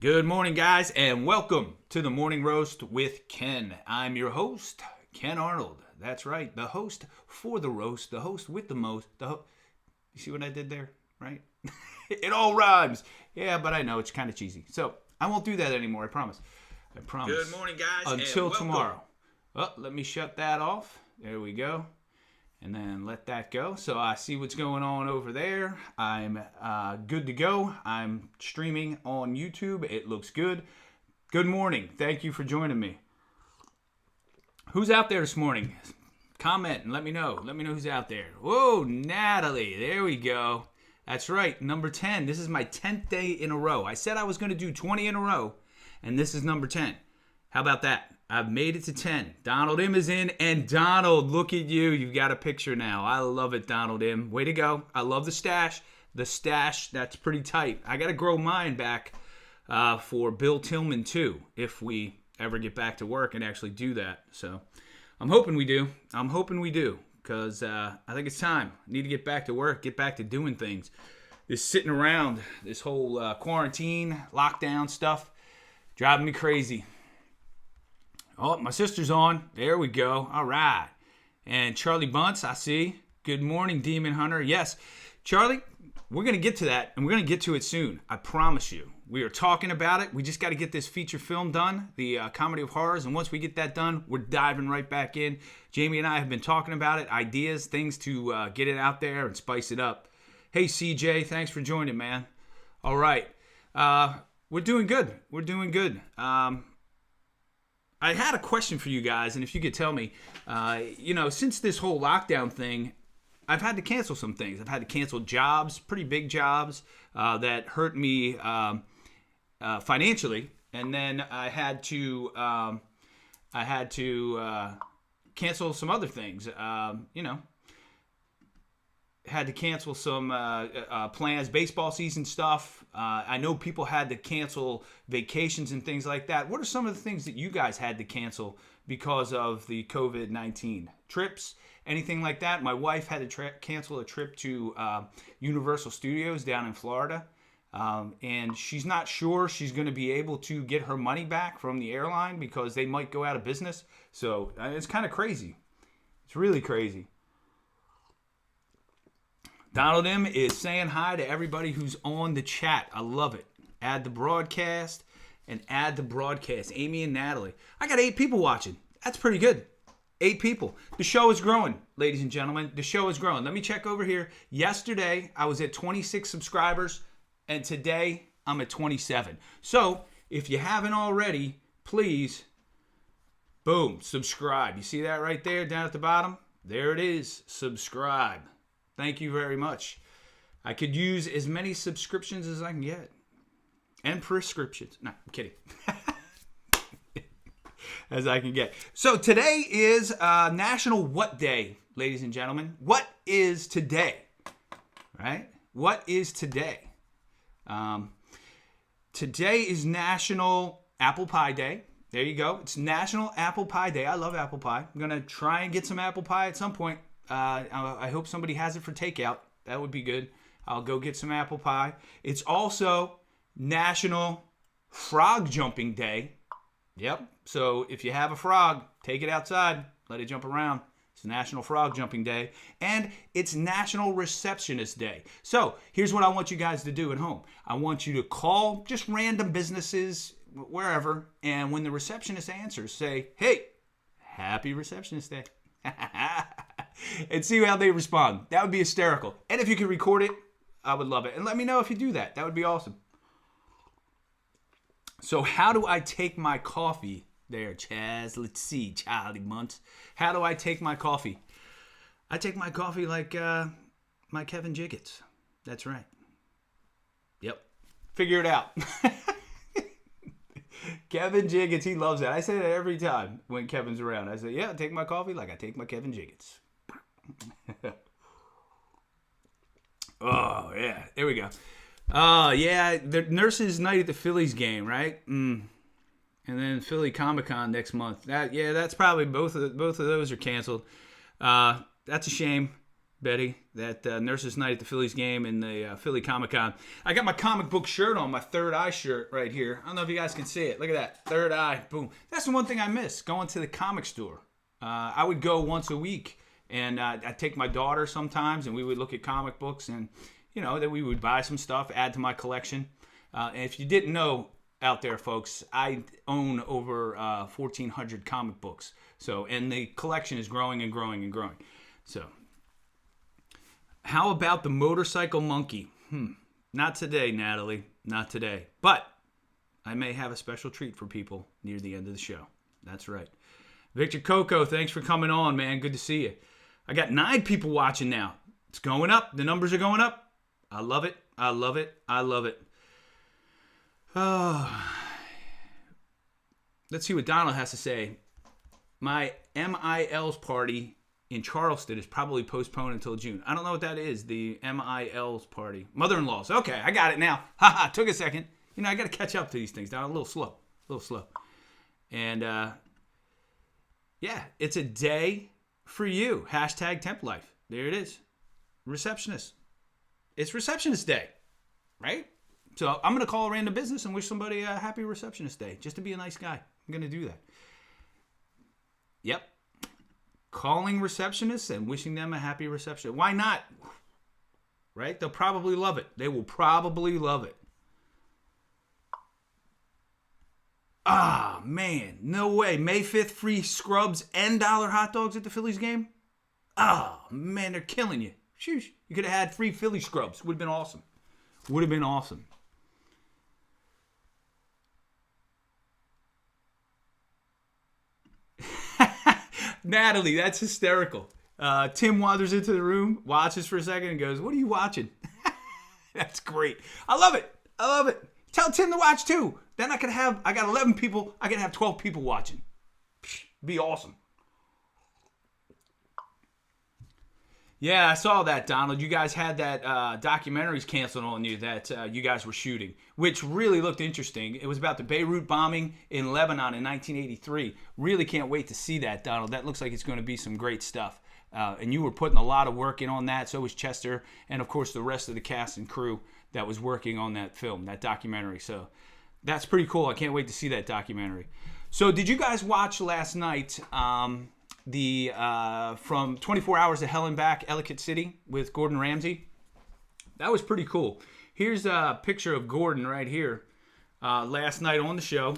Good morning, guys, and welcome to the Morning Roast with Ken. I'm your host, Ken Arnold. That's right, the host for the roast, the host with the most. You see what I did there, right? It all rhymes. Yeah, but I know it's kind of cheesy. So I won't do that anymore, I promise. I promise. Good morning, guys. Until tomorrow. Oh, let me shut that off. There we go. And then let that go. So I see what's going on over there. I'm good to go. I'm streaming on YouTube. It looks good. Good morning. Thank you for joining me. Who's out there this morning? Comment and let me know. Let me know who's out there. Whoa, Natalie. There we go. That's right. Number 10. This is my 10th day in a row. I said I was going to do 20 in a row, and this is number 10. How about that? I've made it to 10. Donald M is in, and Donald, look at you. You've got a picture now. I love it, Donald M. Way to go. I love the stash. The stash, that's pretty tight. I got to grow mine back for Bill Tillman, too, if we ever get back to work and actually do that. So I'm hoping we do. Because I think it's time. I need to get back to work, get back to doing things. This sitting around, this whole quarantine, lockdown stuff, driving me crazy. Oh, my sister's on. There we go. All right. And Charlie Bunce, I see. Good morning, Demon Hunter. Yes, Charlie, we're going to get to that, and we're going to get to it soon. I promise you. We are talking about it. We just got to get this feature film done, the Comedy of Horrors, and once we get that done, we're diving right back in. Jamie and I have been talking about it, ideas, things to get it out there and spice it up. Hey, CJ, thanks for joining, man. All right. We're doing good. I had a question for you guys, and if you could tell me, since this whole lockdown thing, I've had to cancel some things. I've had to cancel jobs, pretty big jobs that hurt me financially, and then I had to cancel some other things. Had to cancel some plans, baseball season stuff. I know people had to cancel vacations and things like that. What are some of the things that you guys had to cancel because of the COVID-19? Trips, anything like that? My wife had to cancel a trip to Universal Studios down in Florida. And she's not sure she's going to be able to get her money back from the airline because they might go out of business. So it's kind of crazy. It's really crazy. Donald M is saying hi to everybody who's on the chat. I love it. Add the broadcast. Amy and Natalie. I got 8 people watching. That's pretty good. 8 people. The show is growing, ladies and gentlemen. The show is growing. Let me check over here. Yesterday, I was at 26 subscribers, and today, I'm at 27. So, if you haven't already, please, boom, subscribe. You see that right there down at the bottom? There it is. Subscribe. Thank you very much. I could use as many subscriptions as I can get. And prescriptions. No, I'm kidding. As I can get. So today is National What Day, ladies and gentlemen. What is today? Right? What is today? Today is National Apple Pie Day. There you go. It's National Apple Pie Day. I love apple pie. I'm going to try and get some apple pie at some point. I hope somebody has it for takeout. That would be good. I'll go get some apple pie. It's also National Frog Jumping Day. Yep. So if you have a frog, take it outside. Let it jump around. It's National Frog Jumping Day. And it's National Receptionist Day. So here's what I want you guys to do at home. I want you to call just random businesses, wherever, and when the receptionist answers, say, hey, happy Receptionist Day. And see how they respond. That would be hysterical. And if you could record it, I would love it. And let me know if you do that. That would be awesome. So how do I take my coffee there, Chaz? Let's see, Charlie Muntz. How do I take my coffee? I take my coffee like my Kevin Jiggets. That's right. Yep. Figure it out. Kevin Jiggets, he loves that. I say that every time when Kevin's around. I say, yeah, I take my coffee like I take my Kevin Jiggets. Oh, yeah. There we go. Yeah, the Nurses Night at the Phillies game, right? And then Philly Comic-Con next month. That's probably both of those are canceled. That's a shame. Betty, that nurse's night at the Phillies game in the Philly Comic-Con. I got my comic book shirt on, my Third Eye shirt right here. I don't know if you guys can see it. Look at that. Third Eye. Boom. That's the one thing I miss, going to the comic store. I would go once a week, and I'd take my daughter sometimes, and we would look at comic books, and, you know, that we would buy some stuff, add to my collection. And if you didn't know out there, folks, I own over 1,400 comic books. So, and the collection is growing and growing and growing. So, how about the motorcycle monkey? Not today, Natalie. Not today. But I may have a special treat for people near the end of the show. That's right. Victor Coco, thanks for coming on, man. Good to see you. I got 9 people watching now. It's going up. The numbers are going up. I love it. I love it. I love it. Oh. Let's see what Donald has to say. My MILs party in Charleston is probably postponed until June. I don't know what that is, the MILs party. Mother-in-law's. Okay, I got it now. Haha, took a second. You know, I got to catch up to these things. Now, a little slow. And, yeah, it's a day for you. Hashtag Temp Life. There it is. Receptionist. It's Receptionist Day, right? So I'm going to call a random business and wish somebody a happy Receptionist Day, just to be a nice guy. I'm going to do that. Yep. Calling receptionists and wishing them a happy reception. Why not? Right? They'll probably love it. They will probably love it. Ah, man. No way. May 5th, free scrubs and dollar hot dogs at the Phillies game? Oh, man, they're killing you. Shoosh. You could have had free Philly scrubs. Would have been awesome. Would have been awesome. Natalie, that's hysterical. Tim wanders into the room, watches for a second, and goes, "What are you watching?" That's great. I love it. I love it. Tell Tim to watch too. Then I got 11 people. I can have 12 people watching. Be awesome. Yeah, I saw that, Donald. You guys had that documentaries canceled on you that you guys were shooting, which really looked interesting. It was about the Beirut bombing in Lebanon in 1983. Really can't wait to see that, Donald. That looks like it's going to be some great stuff. And you were putting a lot of work in on that. So was Chester and, of course, the rest of the cast and crew that was working on that film, that documentary. So that's pretty cool. I can't wait to see that documentary. So did you guys watch last night from 24 Hours to Hell and Back, Ellicott City with Gordon Ramsay? That was pretty cool. Here's a picture of Gordon right here last night on the show.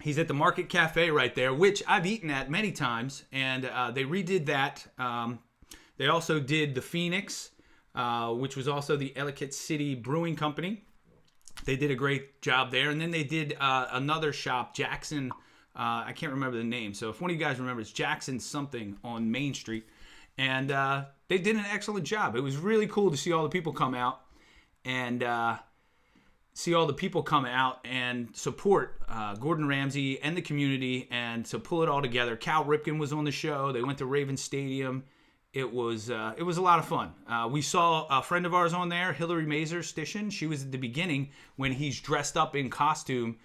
He's at the Market Cafe right there, which I've eaten at many times, and they redid that. They also did the Phoenix, which was also the Ellicott City Brewing Company. They did a great job there. And then they did another shop, Jackson. I can't remember the name. So if one of you guys remembers, Jackson something on Main Street. And they did an excellent job. It was really cool to see all the people come out and support Gordon Ramsay and the community and to pull it all together. Cal Ripken was on the show. They went to Raven Stadium. It was a lot of fun. We saw a friend of ours on there, Hillary Mazer Stishin. She was at the beginning when he's dressed up in costume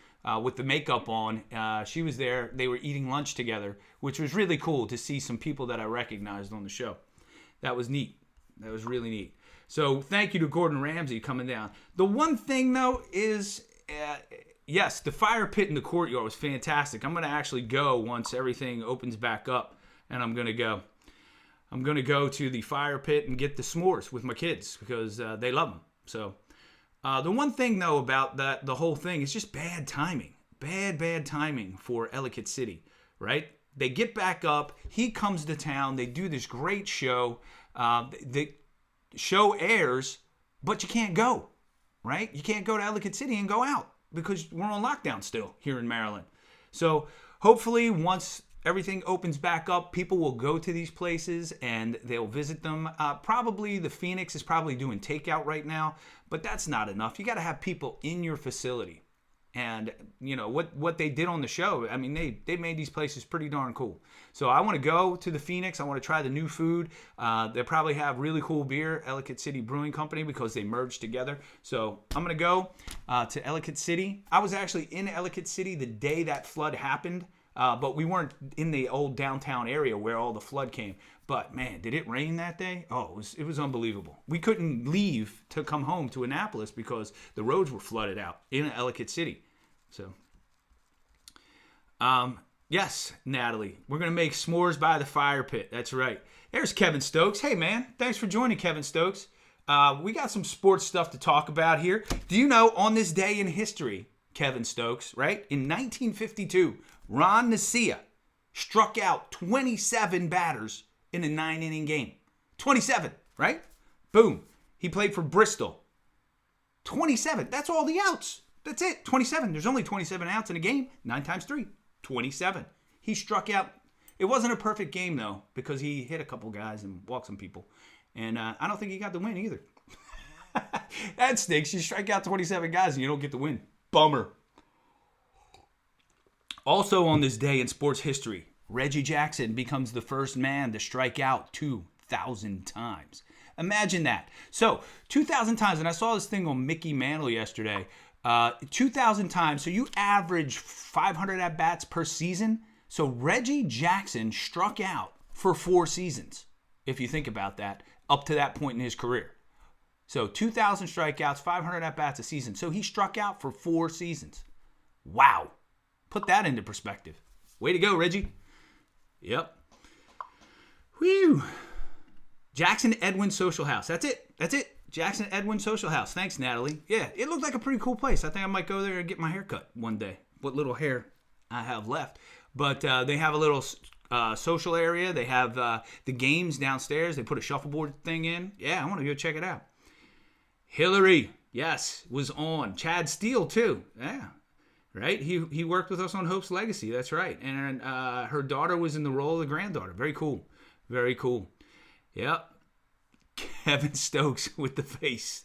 with the makeup on. She was there. They were eating lunch together, which was really cool to see some people that I recognized on the show. That was neat. That was really neat. So thank you to Gordon Ramsay coming down. The one thing, though, is, yes, the fire pit in the courtyard was fantastic. I'm going to actually go once everything opens back up, and I'm going to go. I'm going to go to the fire pit and get the s'mores with my kids because they love them. So the one thing, though, about the whole thing is just bad timing. Bad timing for Ellicott City, right? They get back up. He comes to town. They do this great show. The show airs, but you can't go, right? You can't go to Ellicott City and go out because we're on lockdown still here in Maryland. So hopefully once everything opens back up, people will go to these places and they'll visit them. Probably the Phoenix is probably doing takeout right now, but that's not enough. You got to have people in your facility. And, you know, what they did on the show, I mean, they made these places pretty darn cool. So I want to go to the Phoenix. I want to try the new food. They probably have really cool beer, Ellicott City Brewing Company, because they merged together. So I'm going to go to Ellicott City. I was actually in Ellicott City the day that flood happened. but we weren't in the old downtown area where all the flood came. But man, did it rain that day? Oh, it was unbelievable. We couldn't leave to come home to Annapolis because the roads were flooded out in Ellicott City. So, yes, Natalie, we're going to make s'mores by the fire pit. That's right. There's Kevin Stokes. Hey, man, thanks for joining, Kevin Stokes. We got some sports stuff to talk about here. Do you know, on this day in history, Kevin Stokes, right? In 1952, Ron Necia struck out 27 batters in a 9-inning game. 27, right? Boom. He played for Bristol. 27. That's all the outs. That's it. 27. There's only 27 outs in a game. 9 times 3. 27. He struck out. It wasn't a perfect game, though, because he hit a couple guys and walked some people. And I don't think he got the win either. That stinks. You strike out 27 guys and you don't get the win. Bummer. Also on this day in sports history, Reggie Jackson becomes the first man to strike out 2,000 times. Imagine that. So, 2,000 times, and I saw this thing on Mickey Mantle yesterday. 2,000 times, so you average 500 at-bats per season. So, Reggie Jackson struck out for 4 seasons, if you think about that, up to that point in his career. So, 2,000 strikeouts, 500 at-bats a season. So, he struck out for 4 seasons. Wow. Put that into perspective. Way to go, Reggie. Yep. Whew. Jackson Edwin Social House. That's it. Jackson Edwin Social House. Thanks, Natalie. Yeah, it looked like a pretty cool place. I think I might go there and get my hair cut one day. What little hair I have left. But they have a little social area. They have the games downstairs. They put a shuffleboard thing in. Yeah, I want to go check it out. Hillary, yes, was on. Chad Steele, too. Yeah. Right? He worked with us on Hope's Legacy. That's right. And her daughter was in the role of the granddaughter. Very cool. Very cool. Yep. Kevin Stokes with the face.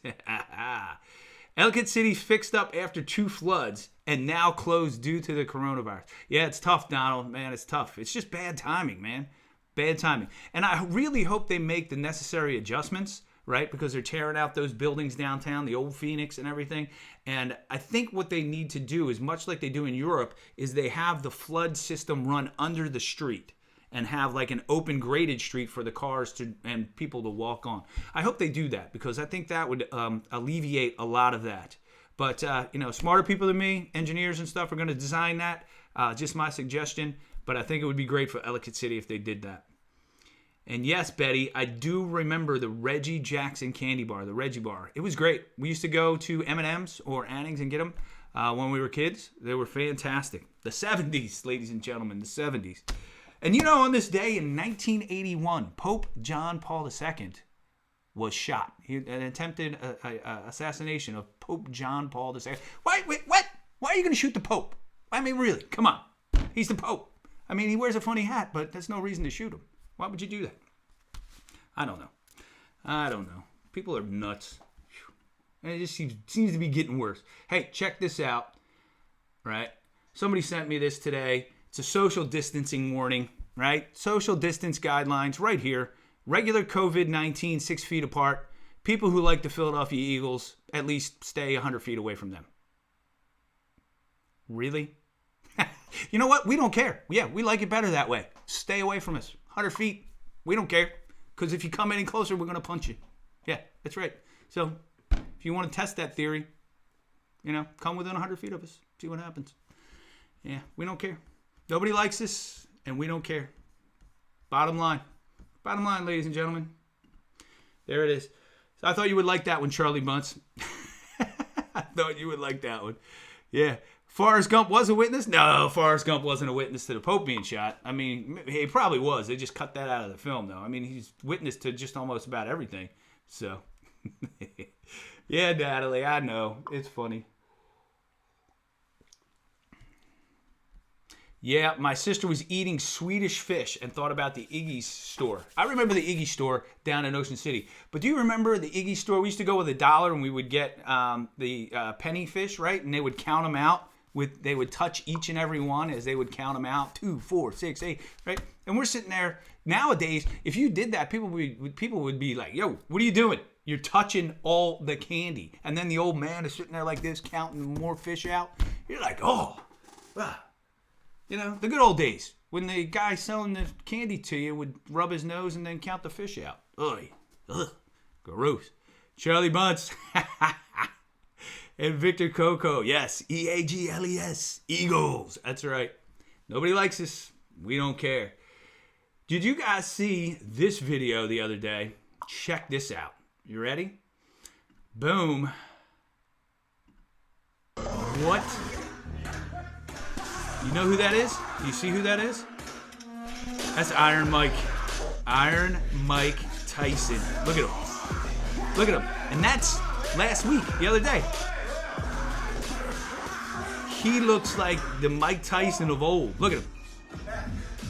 Ellicott City fixed up after 2 floods and now closed due to the coronavirus. Yeah, it's tough, Donald. Man, it's tough. It's just bad timing, man. Bad timing. And I really hope they make the necessary adjustments, right? Because they're tearing out those buildings downtown, the old Phoenix and everything. And I think what they need to do is, much like they do in Europe, is they have the flood system run under the street and have like an open graded street for the cars to and people to walk on. I hope they do that because I think that would alleviate a lot of that. But, smarter people than me, engineers and stuff, are going to design that. Just my suggestion. But I think it would be great for Ellicott City if they did that. And yes, Betty, I do remember the Reggie Jackson candy bar, the Reggie bar. It was great. We used to go to M&M's or Anning's and get them when we were kids. They were fantastic. The 70s, ladies and gentlemen, the 70s. And on this day in 1981, Pope John Paul II was shot. An attempted assassination of Pope John Paul II. Wait, what? Why are you going to shoot the Pope? I mean, really, come on. He's the Pope. I mean, he wears a funny hat, but that's no reason to shoot him. Why would you do that? I don't know. People are nuts. And it just seems to be getting worse. Hey, check this out. Right? Somebody sent me this today. It's a social distancing warning, right? Social distance guidelines right here. Regular COVID-19, 6 feet apart. People who like the Philadelphia Eagles, at least stay 100 feet away from them. Really? You know what? We don't care. Yeah, we like it better that way. Stay away from us. 100 feet. We don't care. Because if you come any closer, we're going to punch you. Yeah, that's right. So, if you want to test that theory, come within 100 feet of us. See what happens. Yeah, we don't care. Nobody likes this, and we don't care. Bottom line. Bottom line, ladies and gentlemen. There it is. So I thought you would like that one, Charlie Bunce. I thought you would like that one. Yeah. Forrest Gump was a witness? No, Forrest Gump wasn't a witness to the Pope being shot. I mean, he probably was. They just cut that out of the film, though. I mean, he's witness to just almost about everything. So, yeah, Natalie, I know. It's funny. Yeah, my sister was eating Swedish fish and thought about the Iggy's store. I remember the Iggy store down in Ocean City. But do you remember the Iggy store? We used to go with $1 and we would get the penny fish, right? And they would count them out. They would touch each and every one as they would count them out. 2, 4, 6, 8, right? And we're sitting there. Nowadays, if you did that, people would be like, yo, what are you doing? You're touching all the candy. And then the old man is sitting there like this, counting more fish out. You're like, oh, wow. You know, the good old days when the guy selling the candy to you would rub his nose and then count the fish out. Ugh, gross. Charlie Bunce and Victor Coco. Yes, Eagles. Eagles. That's right. Nobody likes us. We don't care. Did you guys see this video the other day? Check this out. You ready? Boom. What? You know who that is? Do you see who that is? That's Iron Mike. Iron Mike Tyson. Look at him. Look at him. And that's last week, the other day. He looks like the Mike Tyson of old. Look at him.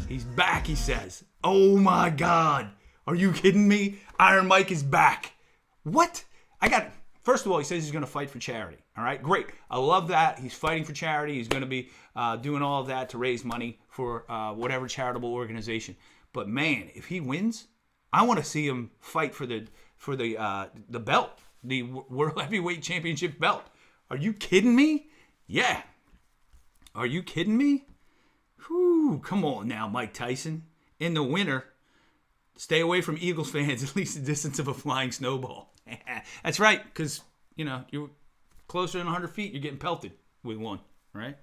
He's back, he says. Oh my God. Are you kidding me? Iron Mike is back. What? First of all, he says he's going to fight for charity. All right, great. I love that. He's fighting for charity. He's going to be doing all of that to raise money for whatever charitable organization. But man, if he wins, I want to see him fight for the belt, the World Heavyweight Championship belt. Are you kidding me? Yeah. Are you kidding me? Whew, come on now, Mike Tyson. In the winter, stay away from Eagles fans at least the distance of a flying snowball. That's right, because, you know, you're closer than 100 feet, you're getting pelted with one, right?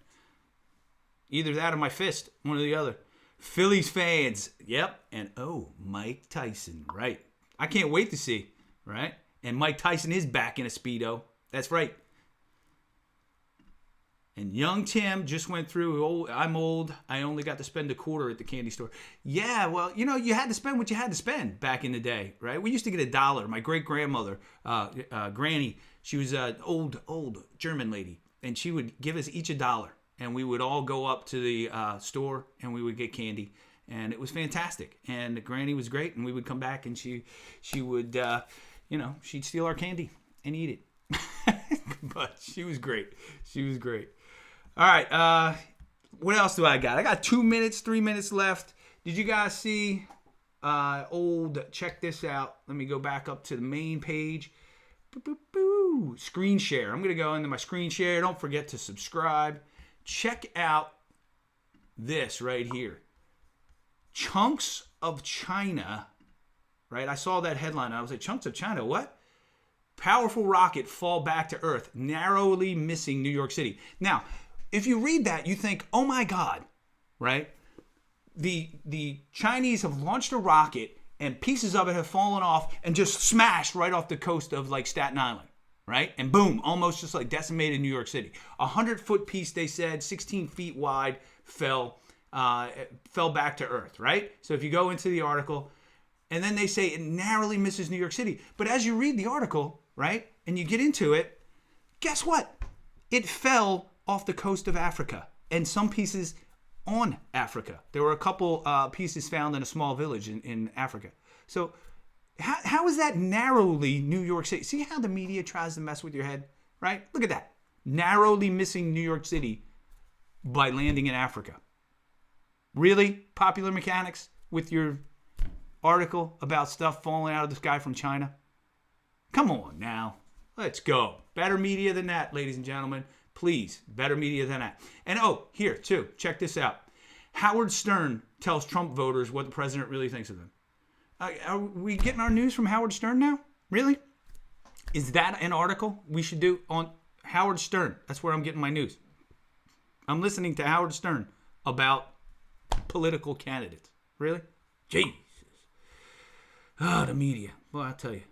Either that or my fist, one or the other. Phillies fans, yep, and Mike Tyson, right? I can't wait to see, right? And Mike Tyson is back in a Speedo. That's right. And young Tim just went through, I'm old, I only got to spend a quarter at the candy store. Yeah, well, you know, you had to spend what you had to spend back in the day, right? We used to get $1. My great-grandmother, Granny, she was an old German lady, and she would give us each $1. And we would all go up to the store, and we would get candy. And it was fantastic. And Granny was great, and we would come back, and she would, she'd steal our candy and eat it. But she was great. She was great. All right, what else do I got? I got 3 minutes left. Did you guys see check this out. Let me go back up to the main page. Screen share. I'm going to go into my screen share. Don't forget to subscribe. Check out this right here. Chunks of China, right? I saw that headline. I was like, chunks of China, what? Powerful rocket fall back to Earth, narrowly missing New York City. Now, if you read that, you think, oh my God, right? The Chinese have launched a rocket and pieces of it have fallen off and just smashed right off the coast of like Staten Island, right? And boom, almost just like decimated New York City. 100-foot piece, they said, 16 feet wide, fell back to Earth, right? So if you go into the article, and then they say it narrowly misses New York City. But as you read the article, right, and you get into it, guess what? It fell off the coast of Africa, and some pieces on Africa. There were a couple pieces found in a small village in Africa. So how is that narrowly New York City? See how the media tries to mess with your head, right? Look at that. Narrowly missing New York City by landing in Africa. Really? Popular Mechanics with your article about stuff falling out of the sky from China? Come on now. Let's go. Better media than that, ladies and gentlemen. Please, better media than that. And here, too, check this out. Howard Stern tells Trump voters what the president really thinks of them. Are we getting our news from Howard Stern now? Really? Is that an article we should do on Howard Stern? That's where I'm getting my news. I'm listening to Howard Stern about political candidates. Really? Jesus. The media. Well, I'll tell you.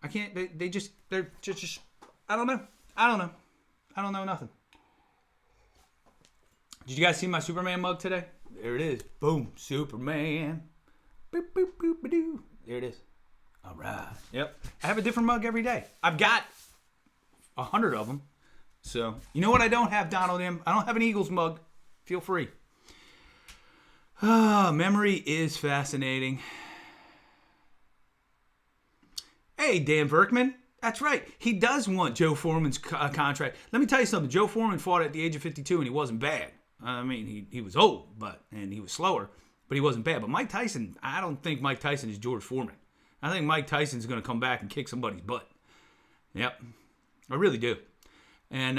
I can't, they're just, I don't know. I don't know nothing. Did you guys see my Superman mug today? There it is. Boom. Superman. Boop, boop, boop, ba-doo. There it is. All right. Yep. I have a different mug every day. I've got 100 of them. So, you know what I don't have, Donald M? I don't have an Eagles mug. Feel free. Memory is fascinating. Hey, Dan Verkman. That's right. He does want Joe Foreman's contract. Let me tell you something. Joe Foreman fought at the age of 52, and he wasn't bad. I mean, he was old, and he was slower, but he wasn't bad. But Mike Tyson, I don't think Mike Tyson is George Foreman. I think Mike Tyson's going to come back and kick somebody's butt. Yep. I really do. And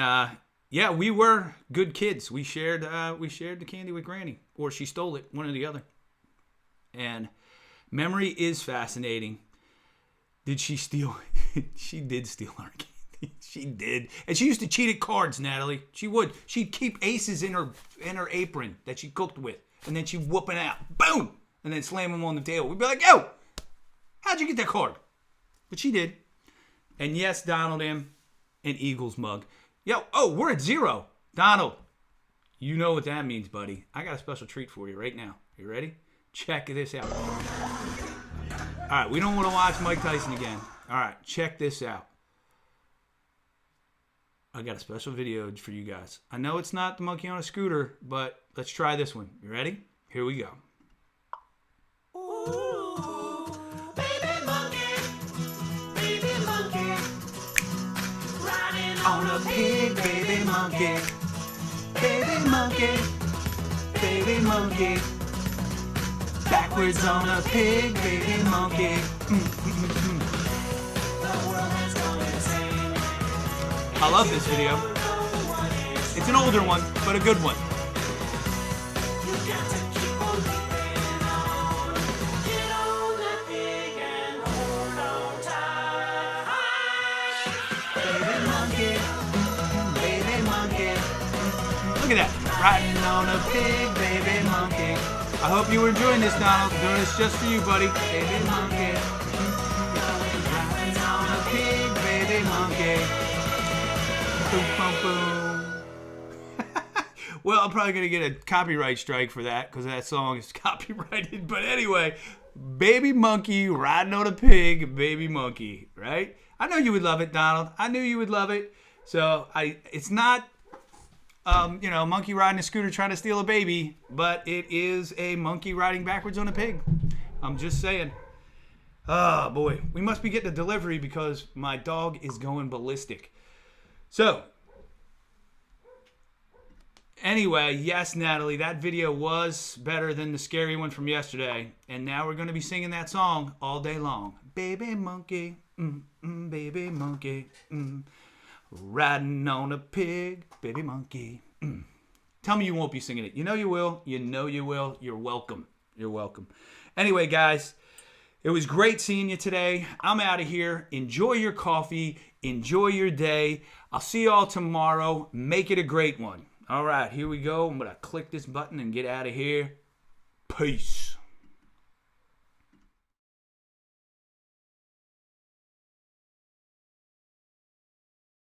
yeah, we were good kids. We shared the candy with Granny, or she stole it, one or the other. And memory is fascinating. Did she steal? She did steal our candy. She did, and she used to cheat at cards, Natalie. She would. She'd keep aces in her apron that she cooked with, and then she'd whoop it out, boom, and then slam them on the table. We'd be like, "Yo, how'd you get that card?" But she did. And yes, Donald M. an Eagles mug. Yo, oh, we're at 0. Donald, you know what that means, buddy. I got a special treat for you right now. You ready? Check this out. All right, we don't want to watch Mike Tyson again. All right, check this out. I got a special video for you guys. I know it's not the monkey on a scooter, but let's try this one. You ready? Here we go. Ooh, baby monkey, riding on a pig, baby monkey, baby monkey, backwards on a pig, baby monkey. I love this video. It's an older one, but a good one. Look at that. Riding on a pig, baby monkey. I hope you were enjoying this, Donald. I'm doing this just for you, buddy. Baby monkey. Riding on a pig, baby monkey. Boom, boom, boom. Well, I'm probably going to get a copyright strike for that because that song is copyrighted. But anyway, baby monkey riding on a pig, baby monkey, right? I know you would love it, Donald. I knew you would love it. So it's not, monkey riding a scooter trying to steal a baby, but it is a monkey riding backwards on a pig. I'm just saying. Oh, boy. We must be getting a delivery because my dog is going ballistic. So, anyway, yes, Natalie, that video was better than the scary one from yesterday. And now we're going to be singing that song all day long. Baby monkey, baby monkey, riding on a pig, baby monkey. Tell me you won't be singing it. You know you will. You know you will. You're welcome. You're welcome. Anyway, guys, it was great seeing you today. I'm out of here. Enjoy your coffee. Enjoy your day. I'll see you all tomorrow. Make it a great one. All right, here we go. I'm going to click this button and get out of here. Peace.